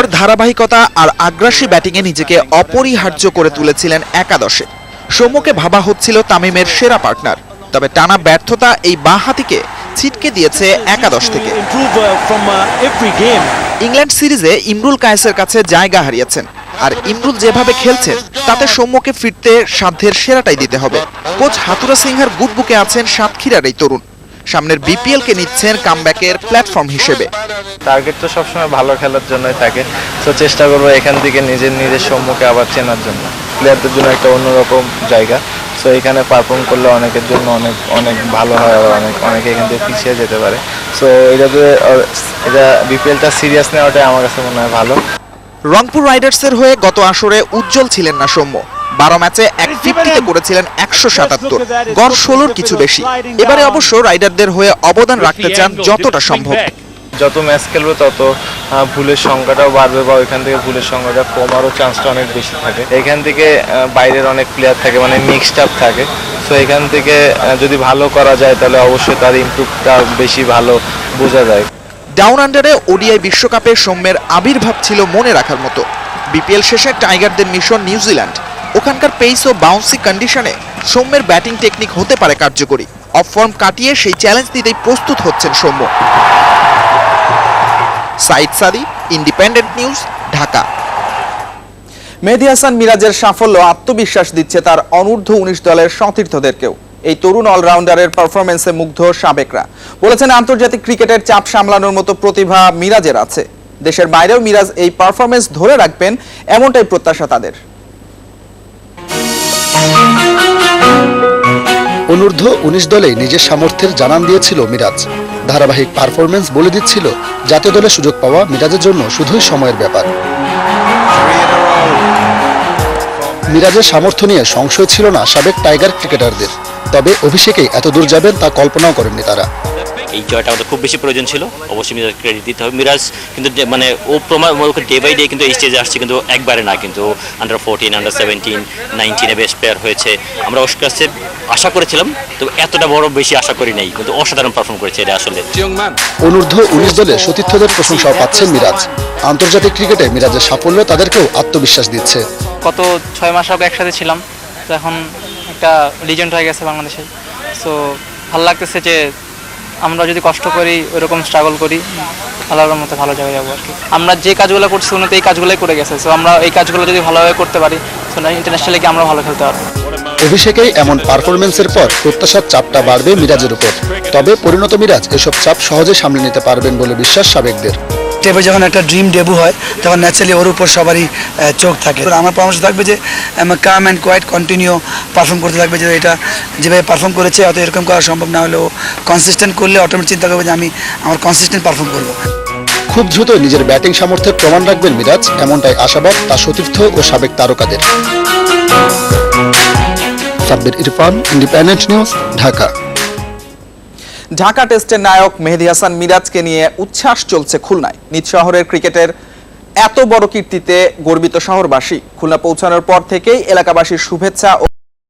পর ধারাবাহিকতা আর আগ্রাসী ব্যাটিংয়ে নিজেকে অপরিহার্য করে তুলেছিলেন একাদশে। সৌম্যকে ভাবা হচ্ছিল তামিমের সেরা পার্টনার, তবে টানা ব্যর্থতা এই বাঁহাতিকে ছিটকে দিয়েছে একাদশ থেকে। ইংল্যান্ড সিরিজে ইমরুল কায়েসের কাছে জায়গা হারিয়েছেন, আর ইমরুল যেভাবে খেলছেন তাতে সৌম্যকে ফিরতে সাধ্যের সেরাটাই দিতে হবে। কোচ হাতুরা সিংহার গুডবুকে আছেন সাতক্ষীরার এই তরুণ। সামনের বিপিএল কে নিচ্ছেন কামব্যাকের প্ল্যাটফর্ম হিসেবে। টার্গেট তো সবসময় ভালো খেলার জন্যই থাকে, তো চেষ্টা করবো এখান থেকে নিজের সৌম্যকে আবার চেনার জন্য। প্লেয়ারদের জন্য একটা অন্যরকম জায়গা, সো এখানে পারফর্ম করলে অনেকের জন্য অনেক ভালো হয়, আর অনেকে এখান থেকে পিছিয়ে যেতে পারে। সো এটা বিপিএলটা সিরিয়াস নেওয়াটাই আমার কাছে মনে হয় ভালো। রংপুর রাইডার্সের হয়ে গত আসরে উজ্জ্বল ছিলেন না সৌম্য। 12 ম্যাচে 150 করেছিলেন 177, গড় 16-র কিছু বেশি। এবারে অবশ্য রাইডারদের হয়ে অবদান রাখতে চান যতটা সম্ভব। যত ম্যাচ খেলবে তত ভুলের সংখ্যাটাও বাড়বে, বা ওইখান থেকে ভুলের সংখ্যাটা কমারও চান্সটা অনেক বেশি থাকে। এখান থেকে বাইরের অনেক প্লেয়ার থাকে, মানে মিক্সড আপ থাকে। সো এখান থেকে যদি ভালো করা যায় তাহলে অবশ্যই তার ইমপ্রুভটা বেশি ভালো বোঝা যায়। ডাউন আন্ডারে ওডিআই বিশ্বকাপে সৌম্যের আবির্ভাব ছিল মনে রাখার মতো। বিপিএল শেষে টাইগারদের মিশন নিউজিল্যান্ড। ওখানকার পেস ও বাউন্সি কন্ডিশনে সৌম্যের ব্যাটিং টেকনিক হতে পারে কার্যকরী। অফ ফর্ম কাটিয়ে সেই চ্যালেঞ্জ নিতেই প্রস্তুত হচ্ছেন সৌম্য। সাইদ সাদি, ইন্ডিপেন্ডেন্ট নিউজ, ঢাকা। মেহেদী হাসান মিরাজের সাফল্য আত্মবিশ্বাস দিচ্ছে তার অনূর্ধ্ব 19 দলের সতীর্থদেরকেও। এই তরুণ অলরাউন্ডারের পারফরমেন্সে মুগ্ধ সাবেকরা বলেছেন, আন্তর্জাতিক ক্রিকেটের চাপ সামলানোর মতো প্রতিভা মিরাজের আছে। দেশের বাইরেও মিরাজ এই পারফরমেন্স ধরে রাখবেন, এমনটাই প্রত্যাশা তাদের। অনূর্ধ্ব 19 দলে নিজের সামর্থ্যের জানান দিয়েছিল মিরাজ। ধারাবাহিক পারফরমেন্স বলে দিচ্ছিল জাতীয় দলে সুযোগ পাওয়া মিরাজের জন্য শুধুই সময়ের ব্যাপার। মিরাজের সামর্থ্য নিয়ে সংশয় ছিল না সাবেক টাইগার ক্রিকেটারদের, তবে অভিষেকেই এত দূর যাবেন তা কল্পনাও করেননি তারা। এই জয়টা আমাদের খুব বেশি প্রয়োজন ছিল, অবশ্যই মিরাজ ক্রেডিট দিতে হবে। মিরাজ কিন্তু মানে ও ডে বাই ডে কিন্তু এই স্টেজে আসছে, কিন্তু একবারে না, কিন্তু আন্ডার 14, আন্ডার 17, 19-এ বেস্ট প্লেয়ার হয়েছে। আমরা ওর কাছে আশা করেছিলাম, তো এতটা বড় বেশি আশা করি নাই, কিন্তু অসাধারণ পারফর্ম করেছে এটা আসলে। অনূর্ধ্ব 19 দলে সতীর্থদের প্রশংসাও পাচ্ছেন মিরাজ। আন্তর্জাতিক ক্রিকেটে মিরাজের সাফল্য তাদেরকেও আত্মবিশ্বাস দিচ্ছে। গত 6 মাস আগে একসাথে ছিলাম, তো এখন একটা লিজেন্ড হয়ে গেছে বাংলাদেশে। সো ভালো লাগতেছে যে আমরা যদি কষ্ট করি, ওইরকম স্ট্রাগল করি, আল্লাহর মতো ভালো জায়গায় যাবো আর কি। আমরা যে কাজগুলো করছি উনি তো এই কাজগুলোই করে গেছে, সো আমরা এই কাজগুলো যদি ভালোভাবে করতে পারি, সো ইন্টারন্যাশনালে গিয়ে আমরা ভালো খেলতে পারবো। অভিষেকেই এমন পারফরমেন্সের পর প্রত্যাশার চাপটা বাড়বে মিরাজের উপর। তবে পরিণত মিরাজ এসব চাপ সহজে সামলে নিতে পারবেন বলে বিশ্বাস সাবেকদের। ডেবু যখন একটা ড্রিম ডেবু হয় তখন ন্যাচারালি ওর উপর সবারই চোখ থাকে। আমার পরামর্শ থাকবে যে কাম অ্যান্ড কোয়াইট কন্টিনিউ পারফর্ম করতে থাকবে, যে এটা যেভাবে পারফর্ম করেছে অত এরকম করা সম্ভব না হলেও কনসিস্টেন্ট করলে অটোমেটিক চিন্তা করবে যে আমি আমার কনসিস্টেন্ট পারফর্ম করবো। খুব দ্রুত নিজের ব্যাটিং সামর্থ্যের প্রমাণ রাখবেন মিরাজ, এমনটাই আশাবাদ তার সতীর্থ ও সাবেক তারকাদের। Sabbir Irfan, Independent News, Dhaka. ঢাকা টেস্টের নায়ক মেহেদী হাসান মিরাজকে নিয়ে উচ্ছ্বাস চলছে খুলনায়। নিজ শহরের ক্রিকেটের এত বড় কীর্তিতে গর্বিত শহরবাসী। খুলনা পৌঁছানোর পর থেকেই এলাকাবাসীর শুভেচ্ছা ও